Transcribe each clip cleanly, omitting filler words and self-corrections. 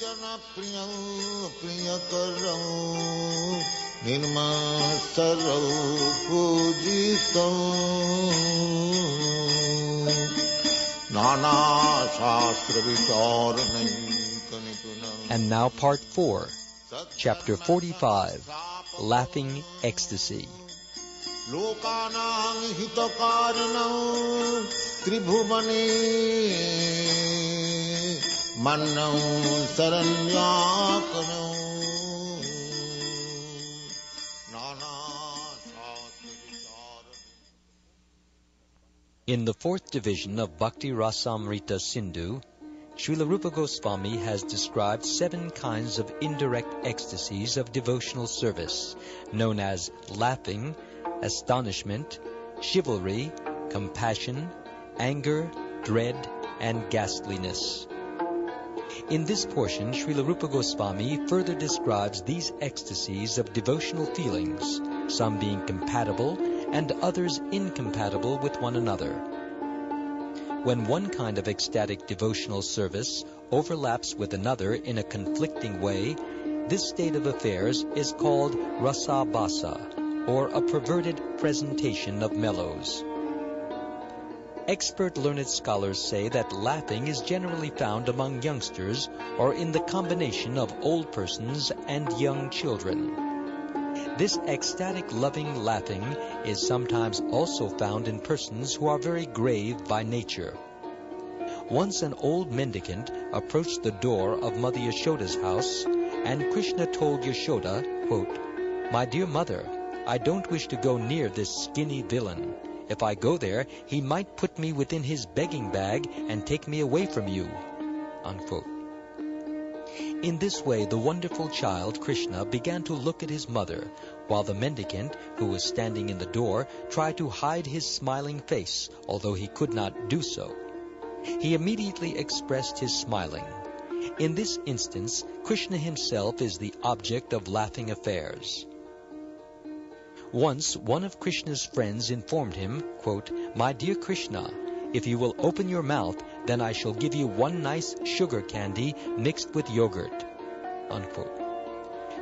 And now part 4, chapter 45, Laughing Ecstasy. Lokanang hitakaranang tribhuvane mannam saranyakanam nana. In the fourth division of Bhakti Rasamrita Sindhu, Srila Rupa Goswami has described 7 kinds of indirect ecstasies of devotional service, known as laughing, astonishment, chivalry, compassion, anger, dread, and ghastliness. In this portion, Srila Rupa Goswami further describes these ecstasies of devotional feelings, some being compatible and others incompatible with one another. When one kind of ecstatic devotional service overlaps with another in a conflicting way, this state of affairs is called rasabhasa, or a perverted presentation of mellows. Expert learned scholars say that laughing is generally found among youngsters or in the combination of old persons and young children. This ecstatic loving laughing is sometimes also found in persons who are very grave by nature. Once an old mendicant approached the door of Mother Yashoda's house, and Krishna told Yashoda, quote, "My dear mother, I don't wish to go near this skinny villain. If I go there, he might put me within his begging bag and take me away from you." Unquote. In this way, the wonderful child, Krishna, began to look at his mother, while the mendicant, who was standing in the door, tried to hide his smiling face, although he could not do so. He immediately expressed his smiling. In this instance, Krishna himself is the object of laughing affairs. Once, one of Krishna's friends informed him, quote, "My dear Krishna, if you will open your mouth, then I shall give you one nice sugar candy mixed with yogurt." Unquote.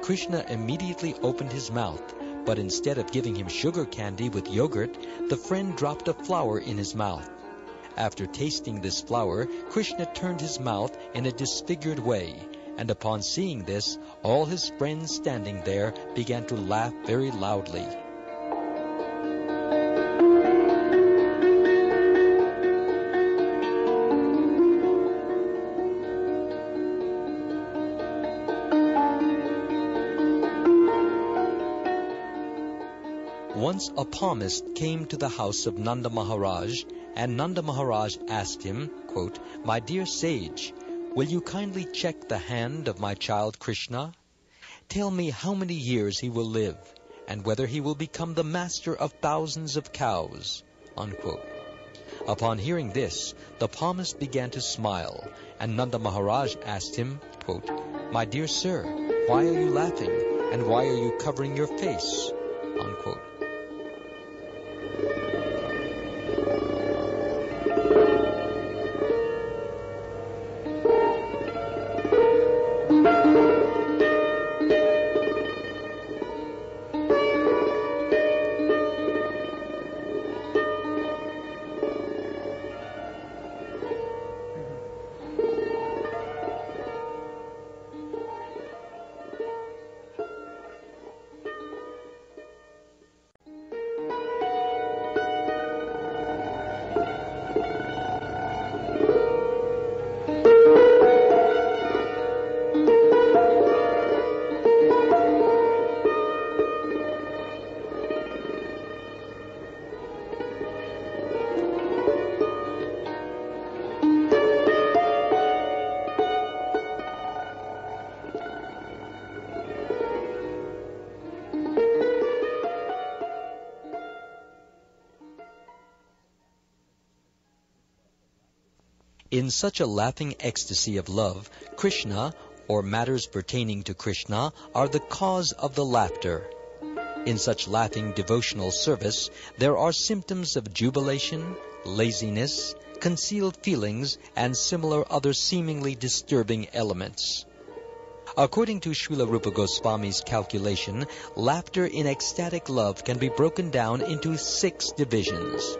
Krishna immediately opened his mouth, but instead of giving him sugar candy with yogurt, the friend dropped a flower in his mouth. After tasting this flower, Krishna turned his mouth in a disfigured way, and upon seeing this, all his friends standing there began to laugh very loudly. Once a palmist came to the house of Nanda Maharaj, and Nanda Maharaj asked him, quote, "My dear sage, will you kindly check the hand of my child Krishna? Tell me how many years he will live, and whether he will become the master of thousands of cows." Unquote. Upon hearing this, the palmist began to smile, and Nanda Maharaj asked him, quote, "My dear sir, why are you laughing, and why are you covering your face?" Unquote. In such a laughing ecstasy of love, Krishna, or matters pertaining to Krishna, are the cause of the laughter. In such laughing devotional service, there are symptoms of jubilation, laziness, concealed feelings, and similar other seemingly disturbing elements. According to Srila Rupa Goswami's calculation, laughter in ecstatic love can be broken down into 6 divisions.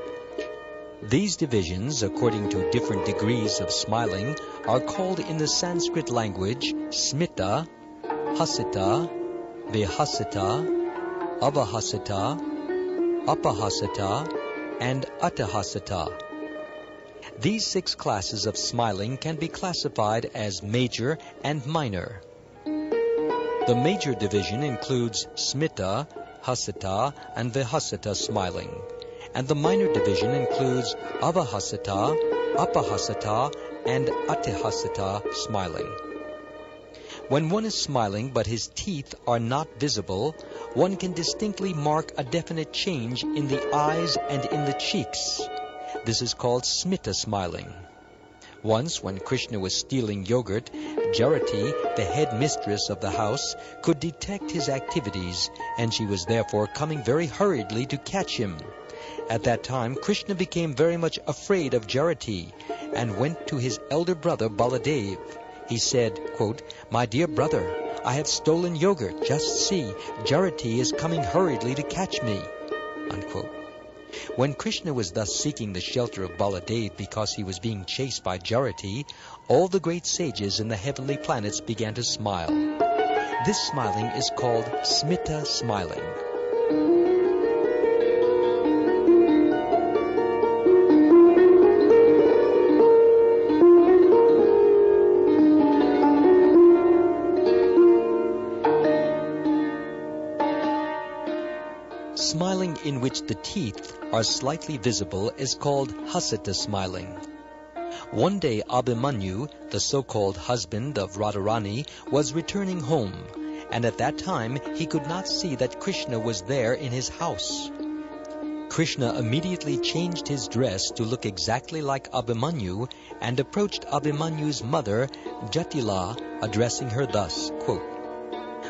These divisions, according to different degrees of smiling, are called in the Sanskrit language smita, hasita, vihasita, avahasita, apahasita, and atahasita. These 6 classes of smiling can be classified as major and minor. The major division includes smita, hasita, and vihasita smiling, and the minor division includes avahasita, apahasita, and atihasita smiling. When one is smiling but his teeth are not visible, one can distinctly mark a definite change in the eyes and in the cheeks. This is called smita smiling. Once, when Krishna was stealing yogurt, Jarati, the head mistress of the house, could detect his activities, and she was therefore coming very hurriedly to catch him. At that time, Krishna became very much afraid of Jarati, and went to his elder brother Baladev. He said, quote, "My dear brother, I have stolen yogurt. Just see, Jarati is coming hurriedly to catch me." Unquote. When Krishna was thus seeking the shelter of Baladev because he was being chased by Jarati, all the great sages in the heavenly planets began to smile. This smiling is called smita smiling. Smiling in which the teeth are slightly visible is called hasita smiling. One day Abhimanyu, the so-called husband of Radharani, was returning home, and at that time he could not see that Krishna was there in his house. Krishna immediately changed his dress to look exactly like Abhimanyu and approached Abhimanyu's mother, Jatila, addressing her thus, quote,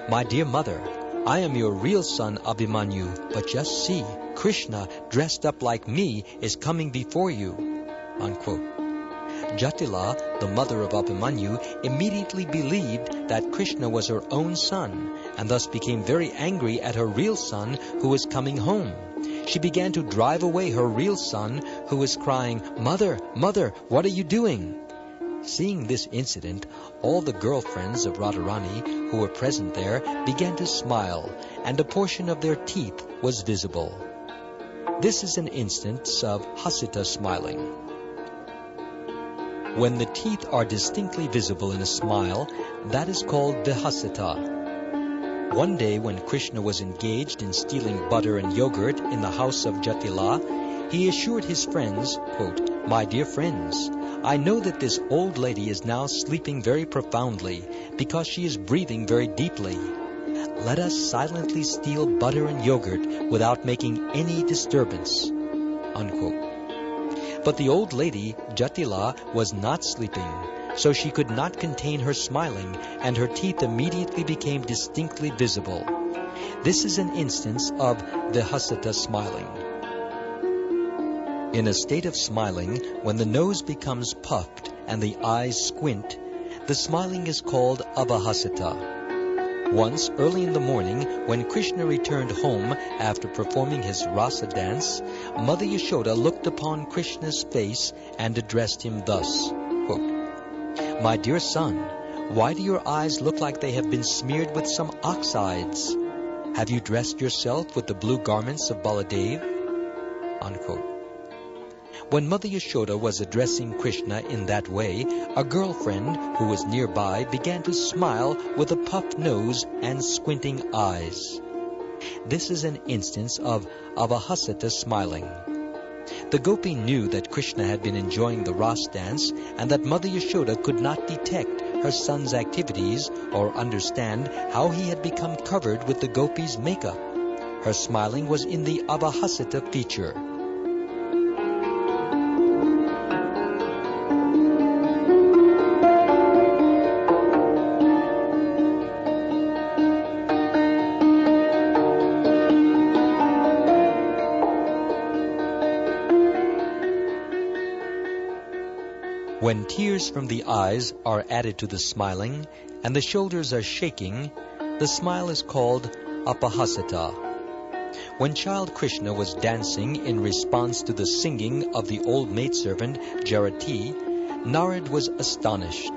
"My dear mother, I am your real son Abhimanyu, but just see, Krishna, dressed up like me, is coming before you." Unquote. Jatila, the mother of Abhimanyu, immediately believed that Krishna was her own son, and thus became very angry at her real son who was coming home. She began to drive away her real son, who was crying, "Mother, mother, what are you doing?" Seeing this incident, all the girlfriends of Radharani who were present there began to smile, and a portion of their teeth was visible. This is an instance of hasita smiling. When the teeth are distinctly visible in a smile, that is called vihasita. One day when Krishna was engaged in stealing butter and yogurt in the house of Jatila, he assured his friends, quote, "My dear friends, I know that this old lady is now sleeping very profoundly because she is breathing very deeply. Let us silently steal butter and yogurt without making any disturbance." Unquote. But the old lady, Jatila, was not sleeping, so she could not contain her smiling, and her teeth immediately became distinctly visible. This is an instance of vihasita smiling. In a state of smiling, when the nose becomes puffed and the eyes squint, the smiling is called avahasita. Once, early in the morning, when Krishna returned home after performing his rasa dance, Mother Yashoda looked upon Krishna's face and addressed him thus, quote, "My dear son, why do your eyes look like they have been smeared with some oxides? Have you dressed yourself with the blue garments of Baladev?" Unquote. When Mother Yashoda was addressing Krishna in that way, a girlfriend who was nearby began to smile with a puffed nose and squinting eyes. This is an instance of avahasita smiling. The gopi knew that Krishna had been enjoying the Ras dance and that Mother Yashoda could not detect her son's activities or understand how he had become covered with the gopi's makeup. Her smiling was in the avahasita feature. When tears from the eyes are added to the smiling, and the shoulders are shaking, the smile is called apahasata. When child Krishna was dancing in response to the singing of the old maidservant Jarati, Narad was astonished.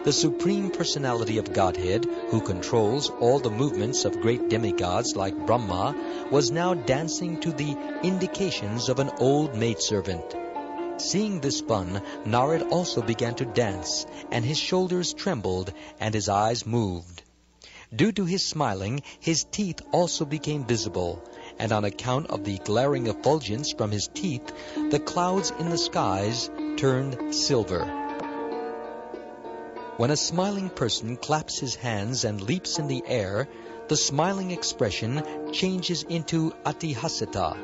The Supreme Personality of Godhead, who controls all the movements of great demigods like Brahma, was now dancing to the indications of an old maidservant. Seeing this fun, Narad also began to dance, and his shoulders trembled and his eyes moved. Due to his smiling, his teeth also became visible, and on account of the glaring effulgence from his teeth, the clouds in the skies turned silver. When a smiling person claps his hands and leaps in the air, the smiling expression changes into atihasata,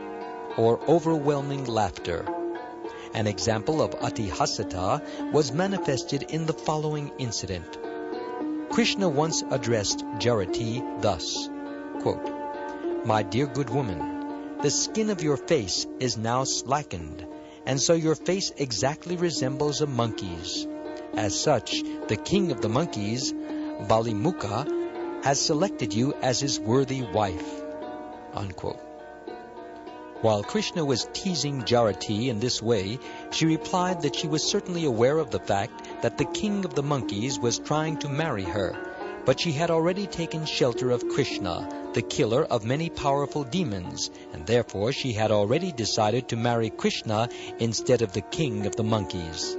or overwhelming laughter. An example of atihasata was manifested in the following incident. Krishna once addressed Jarati thus, quote, "My dear good woman, the skin of your face is now slackened, and so your face exactly resembles a monkey's. As such, the king of the monkeys, Balimukha, has selected you as his worthy wife." Unquote. While Krishna was teasing Jarati in this way, she replied that she was certainly aware of the fact that the king of the monkeys was trying to marry her, but she had already taken shelter of Krishna, the killer of many powerful demons, and therefore she had already decided to marry Krishna instead of the king of the monkeys.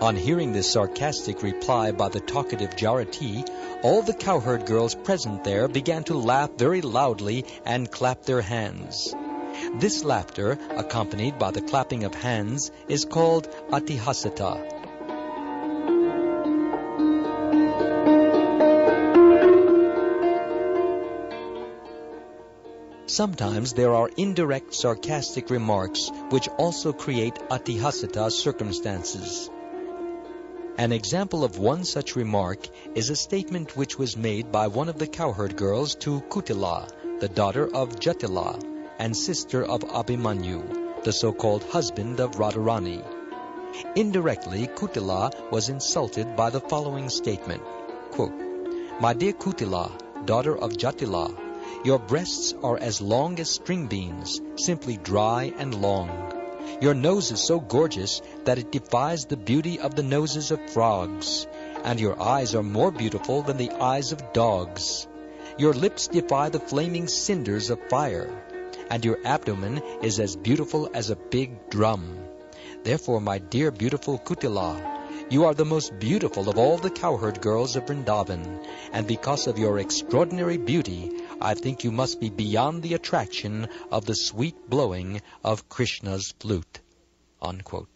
On hearing this sarcastic reply by the talkative Jarati, all the cowherd girls present there began to laugh very loudly and clap their hands. This laughter, accompanied by the clapping of hands, is called atihasata. Sometimes there are indirect sarcastic remarks which also create atihasata circumstances. An example of one such remark is a statement which was made by one of the cowherd girls to Kutila, the daughter of Jatila and sister of Abhimanyu, the so-called husband of Radharani. Indirectly, Kutila was insulted by the following statement, quote, "My dear Kutila, daughter of Jatila, your breasts are as long as string beans, simply dry and long. Your nose is so gorgeous that it defies the beauty of the noses of frogs, and your eyes are more beautiful than the eyes of dogs. Your lips defy the flaming cinders of fire, and your abdomen is as beautiful as a big drum. Therefore, my dear beautiful Kutila, you are the most beautiful of all the cowherd girls of Vrindavan, and because of your extraordinary beauty, I think you must be beyond the attraction of the sweet blowing of Krishna's flute." Unquote.